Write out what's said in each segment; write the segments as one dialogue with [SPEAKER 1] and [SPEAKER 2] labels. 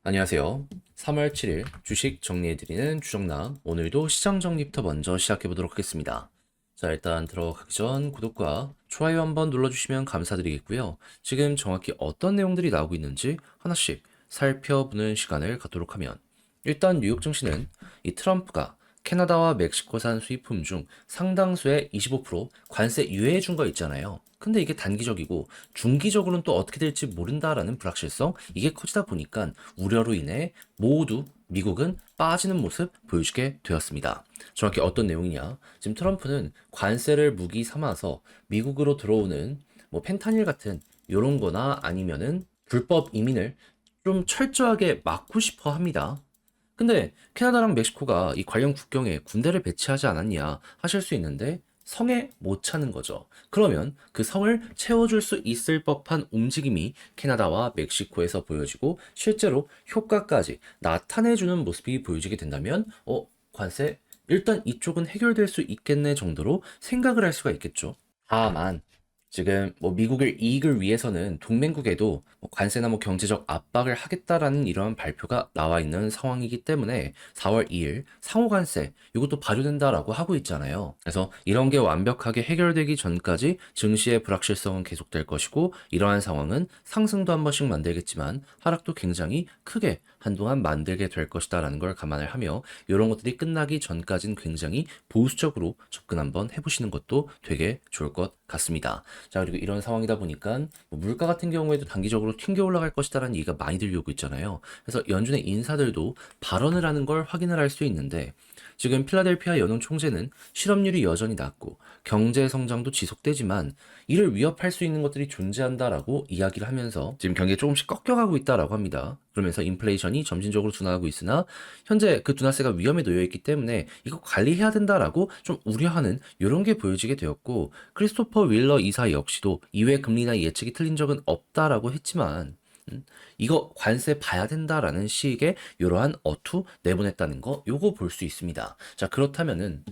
[SPEAKER 1] 안녕하세요. 3월 7일 주식 정리해드리는 주정남. 오늘도 시장 정리부터 먼저 시작해보도록 하겠습니다. 자, 일단 들어가기 전 구독과 좋아요 한번 눌러주시면 감사드리겠고요. 지금 정확히 어떤 내용들이 나오고 있는지 하나씩 살펴보는 시간을 갖도록 하면, 일단 뉴욕 증시는 이 트럼프가 캐나다와 멕시코산 수입품 중 상당수의 25% 관세 유예해 준 거 있잖아요. 근데 이게 단기적이고 중기적으로는 또 어떻게 될지 모른다라는 불확실성, 이게 커지다 보니까 우려로 인해 모두 미국은 빠지는 모습 보여주게 되었습니다. 정확히 어떤 내용이냐? 지금 트럼프는 관세를 무기 삼아서 미국으로 들어오는 뭐 펜타닐 같은 요런 거나 아니면은 불법 이민을 좀 철저하게 막고 싶어 합니다. 근데 캐나다랑 멕시코가 이 관련 국경에 군대를 배치하지 않았냐 하실 수 있는데 성에 못 차는 거죠. 그러면 그 성을 채워줄 수 있을 법한 움직임이 캐나다와 멕시코에서 보여지고 실제로 효과까지 나타내주는 모습이 보여지게 된다면 관세 일단 이쪽은 해결될 수 있겠네 정도로 생각을 할 수가 있겠죠. 다만 지금 뭐 미국의 이익을 위해서는 동맹국에도 뭐 관세나 뭐 경제적 압박을 하겠다라는 이러한 발표가 나와 있는 상황이기 때문에 4월 2일 상호관세 이것도 발효된다라고 하고 있잖아요. 그래서 이런 게 완벽하게 해결되기 전까지 증시의 불확실성은 계속될 것이고, 이러한 상황은 상승도 한 번씩 만들겠지만 하락도 굉장히 크게 한동안 만들게 될 것이다라는 걸 감안을 하며, 이런 것들이 끝나기 전까지는 굉장히 보수적으로 접근 한번 해보시는 것도 되게 좋을 것 같습니다. 자, 그리고 이런 상황이다 보니까 뭐 물가 같은 경우에도 단기적으로 튕겨 올라갈 것이다라는 얘기가 많이 들려오고 있잖아요. 그래서 연준의 인사들도 발언을 하는 걸 확인을 할 수 있는데, 지금 필라델피아 연은 총재는 실업률이 여전히 낮고 경제 성장도 지속되지만 이를 위협할 수 있는 것들이 존재한다라고 이야기를 하면서 지금 경기가 조금씩 꺾여가고 있다라고 합니다. 그러면서 인플레이션이 점진적으로 둔화하고 있으나 현재 그 둔화세가 위험에 놓여 있기 때문에 이거 관리해야 된다라고 좀 우려하는 이런 게 보여지게 되었고, 크리스토퍼 윌러 이사 역시도 이후에 금리나 예측이 틀린 적은 없다라고 했지만 이거 관세 봐야 된다라는 식의 이러한 어투 내보냈다는 거 요거 볼 수 있습니다. 자, 그렇다면은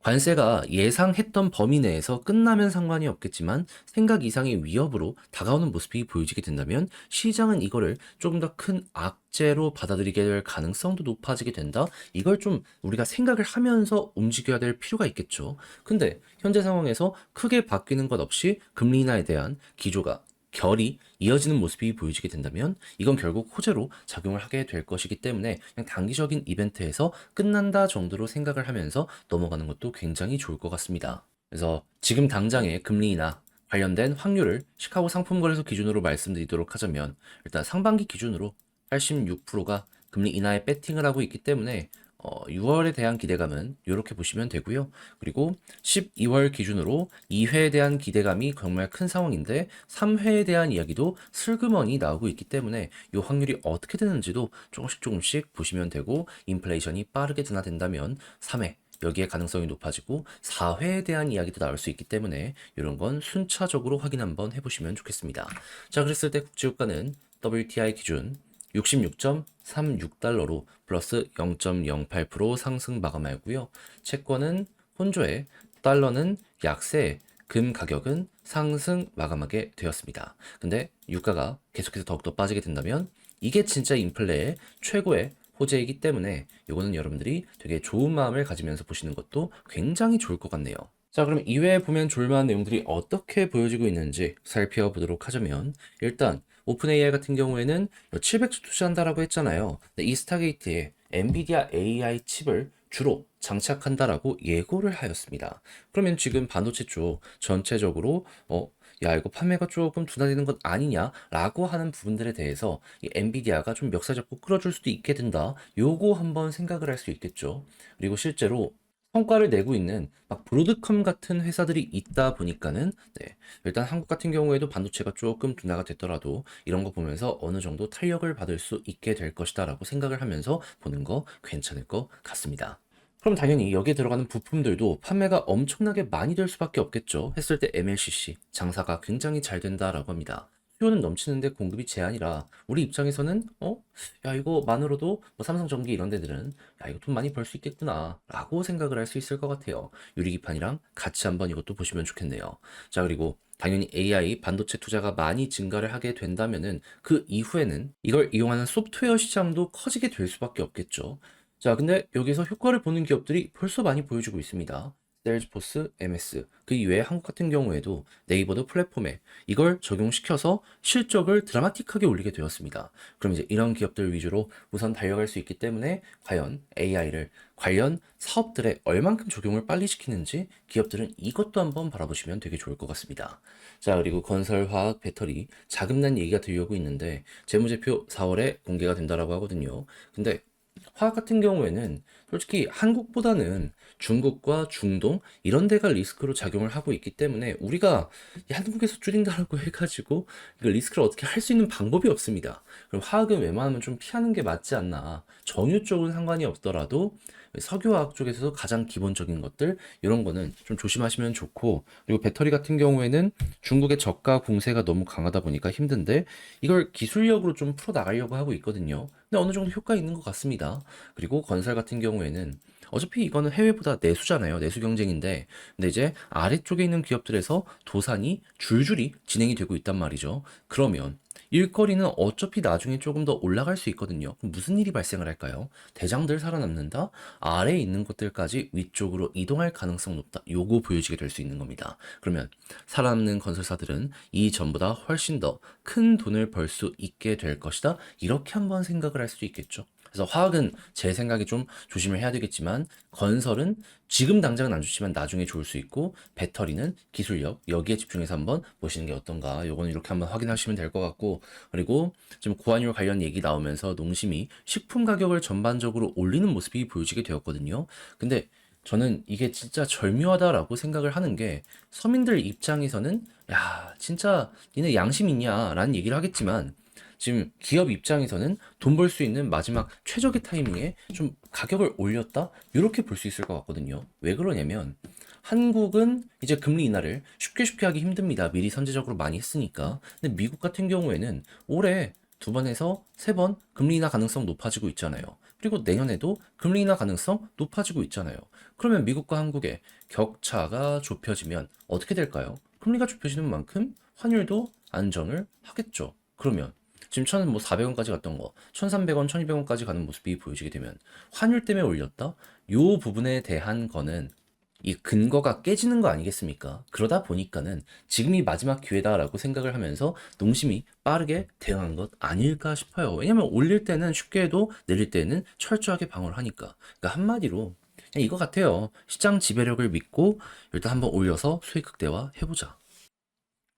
[SPEAKER 1] 관세가 예상했던 범위 내에서 끝나면 상관이 없겠지만 생각 이상의 위협으로 다가오는 모습이 보여지게 된다면 시장은 이거를 조금 더 큰 악재로 받아들이게 될 가능성도 높아지게 된다. 이걸 좀 우리가 생각을 하면서 움직여야 될 필요가 있겠죠. 근데 현재 상황에서 크게 바뀌는 것 없이 금리 인하에 대한 기조가 결이 이어지는 모습이 보여지게 된다면 이건 결국 호재로 작용을 하게 될 것이기 때문에 그냥 단기적인 이벤트에서 끝난다 정도로 생각을 하면서 넘어가는 것도 굉장히 좋을 것 같습니다. 그래서 지금 당장의 금리 인하 관련된 확률을 시카고 상품거래소 기준으로 말씀드리도록 하자면, 일단 상반기 기준으로 86%가 금리 인하에 배팅을 하고 있기 때문에 6월에 대한 기대감은 이렇게 보시면 되고요. 그리고 12월 기준으로 2회에 대한 기대감이 정말 큰 상황인데 3회에 대한 이야기도 슬그머니 나오고 있기 때문에 이 확률이 어떻게 되는지도 조금씩 보시면 되고, 인플레이션이 빠르게 둔화된다면 3회 여기에 가능성이 높아지고 4회에 대한 이야기도 나올 수 있기 때문에 이런 건 순차적으로 확인 한번 해보시면 좋겠습니다. 자, 그랬을 때 국제유가는 WTI 기준 66.36달러로 플러스 0.08% 상승 마감하였고요. 채권은 혼조에, 달러는 약세, 금 가격은 상승 마감하게 되었습니다. 근데 유가가 계속해서 더욱더 빠지게 된다면 이게 진짜 인플레의 최고의 호재이기 때문에 이거는 여러분들이 되게 좋은 마음을 가지면서 보시는 것도 굉장히 좋을 것 같네요. 자, 그럼 이외에 보면 좋을만한 내용들이 어떻게 보여지고 있는지 살펴보도록 하자면, 일단 오픈 AI 같은 경우에는 700조 투자한다라고 했잖아요. 근데 이 스타게이트에 엔비디아 AI 칩을 주로 장착한다라고 예고를 하였습니다. 그러면 지금 반도체 쪽 전체적으로 야, 이거 판매가 조금 둔화되는 것 아니냐라고 하는 부분들에 대해서 이 엔비디아가 좀 멱살 잡고 끌어줄 수도 있게 된다. 요거 한번 생각을 할 수 있겠죠. 그리고 실제로 성과를 내고 있는 막 브로드컴 같은 회사들이 있다 보니까는, 네, 일단 한국 같은 경우에도 반도체가 조금 둔화가 됐더라도 이런 거 보면서 어느 정도 탄력을 받을 수 있게 될 것이다라고 생각을 하면서 보는 거 괜찮을 것 같습니다. 그럼 당연히 여기에 들어가는 부품들도 판매가 엄청나게 많이 될 수밖에 없겠죠. 했을 때 MLCC 장사가 굉장히 잘 된다라고 합니다. 수요는 넘치는데 공급이 제한이라 우리 입장에서는 야 이거만으로도 뭐 삼성전기 이런 데들은 야 이거 돈 많이 벌 수 있겠구나 라고 생각을 할 수 있을 것 같아요. 유리기판이랑 같이 한번 이것도 보시면 좋겠네요. 자, 그리고 당연히 AI 반도체 투자가 많이 증가를 하게 된다면은 그 이후에는 이걸 이용하는 소프트웨어 시장도 커지게 될 수밖에 없겠죠. 자, 근데 여기서 효과를 보는 기업들이 벌써 많이 보여주고 있습니다. 세일즈포스, MS, 그 이외에 한국 같은 경우에도 네이버도 플랫폼에 이걸 적용시켜서 실적을 드라마틱하게 올리게 되었습니다. 그럼 이제 이런 기업들 위주로 우선 달려갈 수 있기 때문에 과연 AI를 관련 사업들에 얼만큼 적용을 빨리 시키는지 기업들은 이것도 한번 바라보시면 되게 좋을 것 같습니다. 자, 그리고 건설, 화학, 배터리, 자금난 얘기가 들려오고 있는데 재무제표 4월에 공개가 된다라고 하거든요. 근데 화학 같은 경우에는 솔직히 한국보다는 중국과 중동 이런 데가 리스크로 작용을 하고 있기 때문에 우리가 한국에서 줄인다라고 해가지고 이거 리스크를 어떻게 할 수 있는 방법이 없습니다. 그럼 화학은 웬만하면 좀 피하는 게 맞지 않나. 정유 쪽은 상관이 없더라도 석유화학 쪽에서도 가장 기본적인 것들 이런 거는 좀 조심하시면 좋고, 그리고 배터리 같은 경우에는 중국의 저가 공세가 너무 강하다 보니까 힘든데 이걸 기술력으로 좀 풀어 나가려고 하고 있거든요. 근데 어느 정도 효과 있는 것 같습니다. 그리고 건설 같은 경우에는 어차피 이거는 해외보다 내수잖아요. 내수 경쟁인데, 근데 이제 아래쪽에 있는 기업들에서 도산이 줄줄이 진행이 되고 있단 말이죠. 그러면 일거리는 어차피 나중에 조금 더 올라갈 수 있거든요. 그럼 무슨 일이 발생을 할까요? 대장들 살아남는다? 아래에 있는 것들까지 위쪽으로 이동할 가능성 높다. 요거 보여지게 될 수 있는 겁니다. 그러면 살아남는 건설사들은 이전보다 훨씬 더 큰 돈을 벌 수 있게 될 것이다. 이렇게 한번 생각을 할 수 있겠죠. 그래서 화학은 제 생각에 좀 조심을 해야 되겠지만, 건설은 지금 당장은 안 좋지만 나중에 좋을 수 있고, 배터리는 기술력 여기에 집중해서 한번 보시는 게 어떤가. 요거는 이렇게 한번 확인하시면 될 것 같고, 그리고 지금 고환율 관련 얘기 나오면서 농심이 식품 가격을 전반적으로 올리는 모습이 보여지게 되었거든요. 근데 저는 이게 진짜 절묘하다라고 생각을 하는 게, 서민들 입장에서는 야 진짜 니네 양심 있냐라는 얘기를 하겠지만, 지금 기업 입장에서는 돈 벌 수 있는 마지막 최적의 타이밍에 좀 가격을 올렸다? 이렇게 볼 수 있을 것 같거든요. 왜 그러냐면 한국은 이제 금리 인하를 쉽게 하기 힘듭니다. 미리 선제적으로 많이 했으니까. 근데 미국 같은 경우에는 올해 2번에서 3번 금리 인하 가능성 높아지고 있잖아요. 그리고 내년에도 금리 인하 가능성 높아지고 있잖아요. 그러면 미국과 한국의 격차가 좁혀지면 어떻게 될까요? 금리가 좁혀지는 만큼 환율도 안정을 하겠죠. 그러면 지금 1,400원까지 갔던 거 1,300원, 1,200원까지 가는 모습이 보여지게 되면 환율 때문에 올렸다? 요 부분에 대한 거는 이 근거가 깨지는 거 아니겠습니까? 그러다 보니까는 지금이 마지막 기회다라고 생각을 하면서 농심이 빠르게 대응한 것 아닐까 싶어요. 왜냐면 올릴 때는 쉽게 해도 내릴 때는 철저하게 방어를 하니까. 그러니까 한마디로 그냥 이거 같아요. 시장 지배력을 믿고 일단 한번 올려서 수익 극대화 해보자.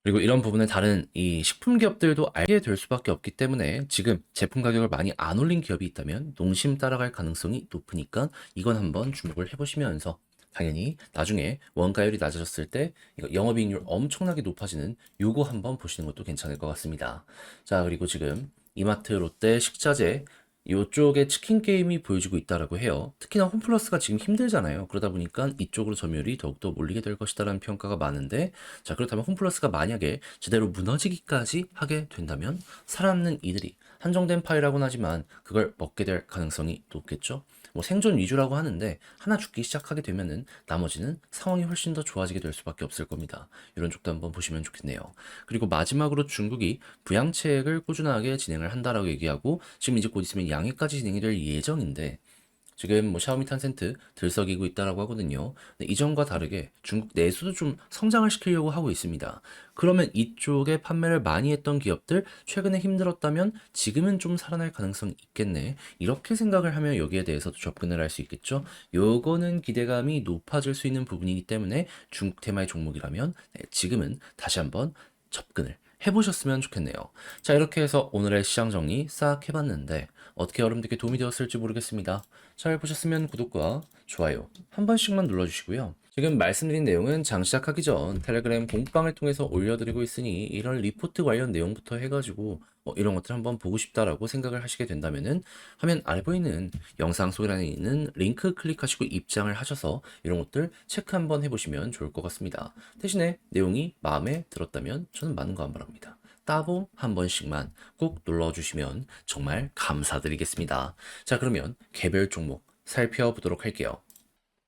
[SPEAKER 1] 그리고 이런 부분을 다른 이 식품 기업들도 알게 될 수밖에 없기 때문에, 지금 제품 가격을 많이 안 올린 기업이 있다면 농심 따라갈 가능성이 높으니까 이건 한번 주목을 해보시면서, 당연히 나중에 원가율이 낮아졌을 때 이거 영업이익률 엄청나게 높아지는 요거 한번 보시는 것도 괜찮을 것 같습니다. 자, 그리고 지금 이마트, 롯데, 식자재 이쪽에 치킨 게임이 보여지고 있다라고 해요. 특히나 홈플러스가 지금 힘들잖아요. 그러다 보니까 이쪽으로 점유율이 더욱더 몰리게 될 것이다라는 평가가 많은데, 자, 그렇다면 홈플러스가 만약에 제대로 무너지기까지 하게 된다면 살아남는 이들이 한정된 파이라고는 하지만 그걸 먹게 될 가능성이 높겠죠. 뭐 생존 위주라고 하는데 하나 죽기 시작하게 되면은 나머지는 상황이 훨씬 더 좋아지게 될 수밖에 없을 겁니다. 이런 쪽도 한번 보시면 좋겠네요. 그리고 마지막으로 중국이 부양책을 꾸준하게 진행을 한다라고 얘기하고, 지금 이제 곧 있으면 양해까지 진행이 될 예정인데, 지금 뭐 샤오미 탄센트 들썩이고 있다라고 하거든요. 근데 이전과 다르게 중국 내수도 좀 성장을 시키려고 하고 있습니다. 그러면 이쪽에 판매를 많이 했던 기업들 최근에 힘들었다면 지금은 좀 살아날 가능성이 있겠네. 이렇게 생각을 하면 여기에 대해서도 접근을 할 수 있겠죠. 요거는 기대감이 높아질 수 있는 부분이기 때문에 중국 테마의 종목이라면 지금은 다시 한번 접근을 해보셨으면 좋겠네요. 자, 이렇게 해서 오늘의 시장 정리 싹 해봤는데 어떻게 여러분들께 도움이 되었을지 모르겠습니다. 잘 보셨으면 구독과 좋아요 한 번씩만 눌러주시고요. 지금 말씀드린 내용은 장 시작하기 전 텔레그램 공방을 통해서 올려드리고 있으니 이런 리포트 관련 내용부터 해가지고 이런 것들 한번 보고 싶다라고 생각을 하시게 된다면은 화면 아래 보이는 영상 소개란에 있는 링크 클릭하시고 입장을 하셔서 이런 것들 체크 한번 해보시면 좋을 것 같습니다. 대신에 내용이 마음에 들었다면 저는 많은 거 안 바랍니다. 따봉 한 번씩만 꼭 눌러주시면 정말 감사드리겠습니다. 자, 그러면 개별 종목 살펴보도록 할게요.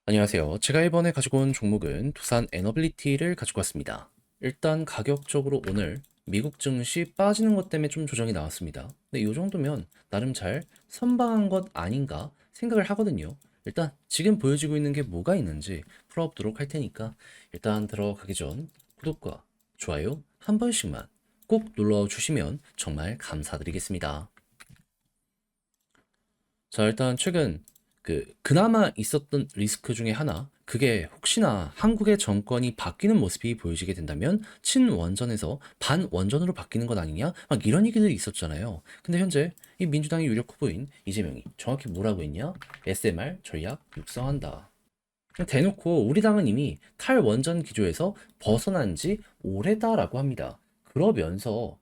[SPEAKER 1] 안녕하세요. 제가 이번에 가지고 온 종목은 두산 에너빌리티를 가지고 왔습니다. 일단 가격적으로 오늘 미국 증시 빠지는 것 때문에 좀 조정이 나왔습니다. 근데 이 정도면 나름 잘 선방한 것 아닌가 생각을 하거든요. 일단 지금 보여지고 있는 게 뭐가 있는지 풀어보도록 할 테니까 일단 들어가기 전 구독과 좋아요 한 번씩만 꼭 눌러주시면 정말 감사드리겠습니다. 자, 일단 최근 그나마 있었던 리스크 중에 하나, 그게 혹시나 한국의 정권이 바뀌는 모습이 보여지게 된다면 친원전에서 반원전으로 바뀌는 것 아니냐? 막 이런 얘기들이 있었잖아요. 근데 현재 이 민주당의 유력 후보인 이재명이 정확히 뭐라고 했냐? SMR 전략 육성한다. 그냥 대놓고 우리 당은 이미 탈원전 기조에서 벗어난 지 오래다라고 합니다. 그러면서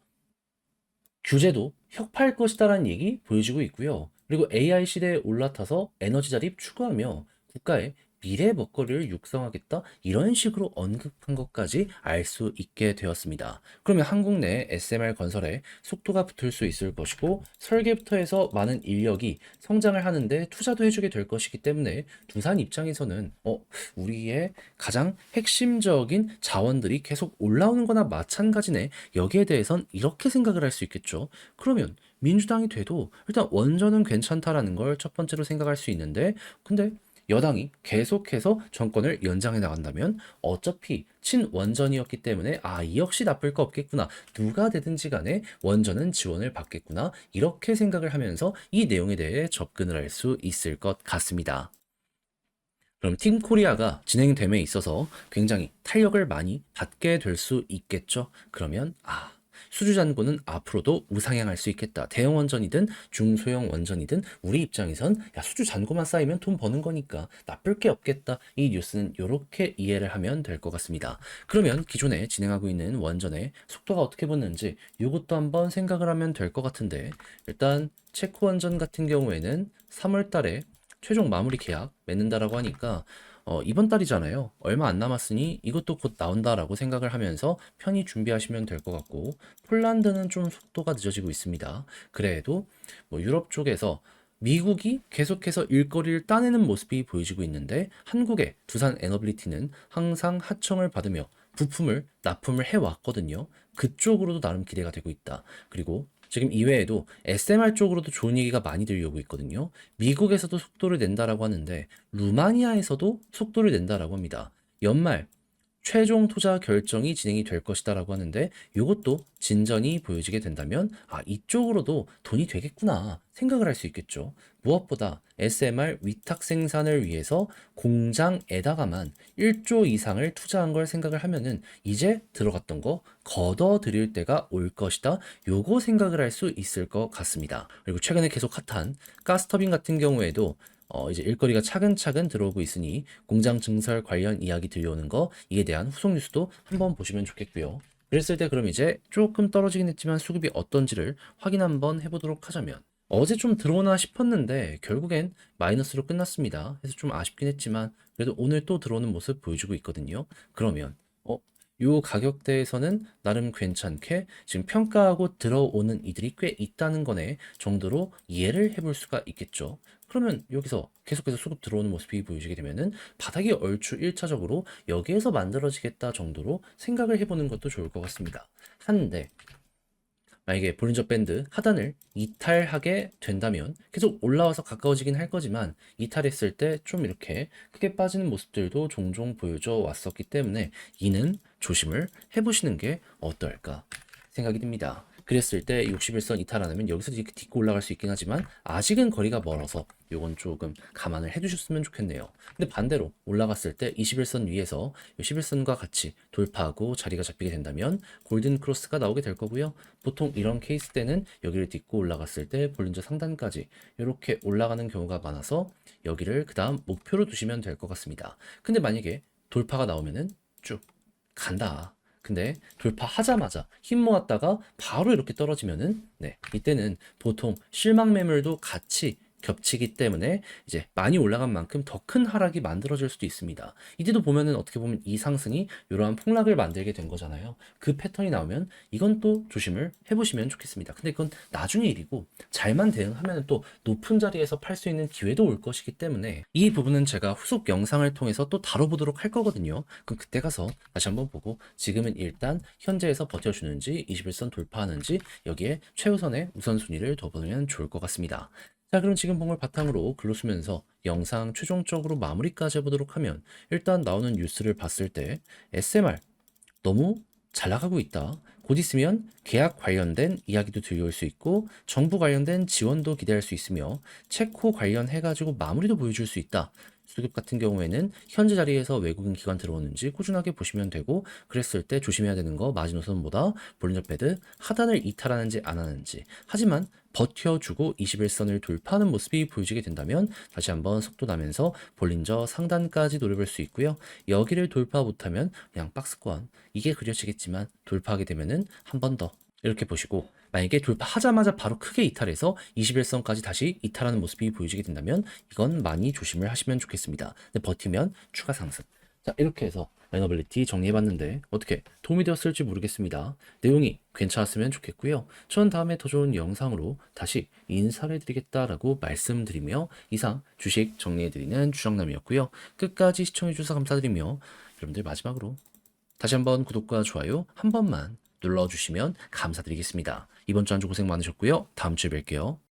[SPEAKER 1] 규제도 혁파할 것이다라는 얘기 보여주고 있고요. 그리고 AI 시대에 올라타서 에너지 자립 추구하며 국가의 미래 먹거리를 육성하겠다 이런 식으로 언급한 것까지 알 수 있게 되었습니다. 그러면 한국 내 SMR 건설에 속도가 붙을 수 있을 것이고 설계부터 해서 많은 인력이 성장을 하는데 투자도 해주게 될 것이기 때문에 두산 입장에서는 우리의 가장 핵심적인 자원들이 계속 올라오는 거나 마찬가지네. 여기에 대해선 이렇게 생각을 할 수 있겠죠. 그러면 민주당이 돼도 일단 원전은 괜찮다라는 걸 첫 번째로 생각할 수 있는데, 근데 여당이 계속해서 정권을 연장해 나간다면 어차피 친원전이었기 때문에 이 역시 나쁠 거 없겠구나. 누가 되든지 간에 원전은 지원을 받겠구나. 이렇게 생각을 하면서 이 내용에 대해 접근을 할 수 있을 것 같습니다. 그럼 팀 코리아가 진행됨에 있어서 굉장히 탄력을 많이 받게 될 수 있겠죠. 그러면 수주 잔고는 앞으로도 우상향할 수 있겠다. 대형 원전이든 중소형 원전이든 우리 입장에선 수주 잔고만 쌓이면 돈 버는 거니까 나쁠 게 없겠다. 이 뉴스는 이렇게 이해를 하면 될 것 같습니다. 그러면 기존에 진행하고 있는 원전의 속도가 어떻게 붙는지 이것도 한번 생각을 하면 될 것 같은데, 일단 체코 원전 같은 경우에는 3월 달에 최종 마무리 계약 맺는다라고 하니까 이번 달이잖아요. 얼마 안 남았으니 이것도 곧 나온다라고 생각을 하면서 편히 준비하시면 될 것 같고, 폴란드는 좀 속도가 늦어지고 있습니다. 그래도 뭐 유럽 쪽에서 미국이 계속해서 일거리를 따내는 모습이 보여지고 있는데, 한국의 두산 에너빌리티는 항상 하청을 받으며 부품을 납품을 해왔거든요. 그쪽으로도 나름 기대가 되고 있다. 그리고 지금 이외에도 SMR 쪽으로도 좋은 얘기가 많이 들려오고 있거든요. 미국에서도 속도를 낸다라고 하는데 루마니아에서도 속도를 낸다라고 합니다. 연말 최종 투자 결정이 진행이 될 것이다라고 하는데, 이것도 진전이 보여지게 된다면 이쪽으로도 돈이 되겠구나 생각을 할 수 있겠죠. 무엇보다 SMR 위탁 생산을 위해서 공장에다가만 1조 이상을 투자한 걸 생각을 하면은 이제 들어갔던 거 걷어들일 때가 올 것이다. 요거 생각을 할 수 있을 것 같습니다. 그리고 최근에 계속 핫한 가스터빈 같은 경우에도 이제 일거리가 차근차근 들어오고 있으니 공장 증설 관련 이야기 들려오는 거, 이에 대한 후속 뉴스도 한번 보시면 좋겠고요. 그랬을 때 그럼 이제 조금 떨어지긴 했지만 수급이 어떤지를 확인 한번 해보도록 하자면, 어제 좀 들어오나 싶었는데 결국엔 마이너스로 끝났습니다. 그래서 좀 아쉽긴 했지만 그래도 오늘 또 들어오는 모습 보여주고 있거든요. 그러면 요 가격대에서는 나름 괜찮게 지금 평가하고 들어오는 이들이 꽤 있다는 거네 정도로 이해를 해볼 수가 있겠죠. 그러면 여기서 계속해서 수급 들어오는 모습이 보여지게 되면은 바닥이 얼추 1차적으로 여기에서 만들어지겠다 정도로 생각을 해보는 것도 좋을 것 같습니다. 한데 만약에 볼린저 밴드 하단을 이탈하게 된다면 계속 올라와서 가까워지긴 할 거지만, 이탈했을 때 좀 이렇게 크게 빠지는 모습들도 종종 보여져 왔었기 때문에 이는 조심을 해보시는 게 어떨까 생각이 듭니다. 그랬을 때 61선 이탈 안 하면 여기서 이렇게 딛고 올라갈 수 있긴 하지만 아직은 거리가 멀어서 요건 조금 감안을 해두셨으면 좋겠네요. 근데 반대로 올라갔을 때 21선 위에서 11선과 같이 돌파하고 자리가 잡히게 된다면 골든 크로스가 나오게 될 거고요. 보통 이런 케이스 때는 여기를 딛고 올라갔을 때 볼린저 상단까지 이렇게 올라가는 경우가 많아서 여기를 그 다음 목표로 두시면 될 것 같습니다. 근데 만약에 돌파가 나오면은 쭉 간다. 근데 돌파하자마자 힘 모았다가 바로 이렇게 떨어지면은 이때는 보통 실망 매물도 같이 겹치기 때문에 이제 많이 올라간 만큼 더 큰 하락이 만들어질 수도 있습니다. 이때도 보면은 어떻게 보면 이 상승이 이러한 폭락을 만들게 된 거잖아요. 그 패턴이 나오면 이건 또 조심을 해보시면 좋겠습니다. 근데 그건 나중에 일이고 잘만 대응하면 또 높은 자리에서 팔 수 있는 기회도 올 것이기 때문에 이 부분은 제가 후속 영상을 통해서 또 다뤄보도록 할 거거든요. 그럼 그때 가서 다시 한번 보고 지금은 일단 현재에서 버텨주는지 21선 돌파하는지 여기에 최우선의 우선순위를 둬보면 좋을 것 같습니다. 자, 그럼 지금 봉을 바탕으로 글로 쓰면서 영상 최종적으로 마무리까지 해보도록 하면 일단 나오는 뉴스를 봤을 때 SMR 너무 잘 나가고 있다. 곧 있으면 계약 관련된 이야기도 들려올 수 있고 정부 관련된 지원도 기대할 수 있으며 체코 관련해가지고 마무리도 보여줄 수 있다. 수급 같은 경우에는 현재 자리에서 외국인 기관 들어오는지 꾸준하게 보시면 되고 그랬을 때 조심해야 되는 거 마지노선보다 볼린저 배드 하단을 이탈하는지 안 하는지 하지만 버텨주고 21선을 돌파하는 모습이 보여지게 된다면 다시 한번 속도 나면서 볼린저 상단까지 노려볼 수 있고요. 여기를 돌파 못하면 그냥 박스권 이게 그려지겠지만 돌파하게 되면은 한 번 더 이렇게 보시고 만약에 돌파하자마자 바로 크게 이탈해서 21선까지 다시 이탈하는 모습이 보여지게 된다면 이건 많이 조심을 하시면 좋겠습니다. 근데 버티면 추가 상승. 자, 이렇게 해서 매너빌리티 정리해봤는데 어떻게 도움이 되었을지 모르겠습니다. 내용이 괜찮았으면 좋겠고요. 전 다음에 더 좋은 영상으로 다시 인사를 드리겠다라고 말씀드리며 이상 주식 정리해드리는 주정남이었고요. 끝까지 시청해주셔서 감사드리며 여러분들 마지막으로 다시 한번 구독과 좋아요 한 번만 눌러주시면 감사드리겠습니다. 이번 주 한 주 고생 많으셨고요. 다음 주에 뵐게요.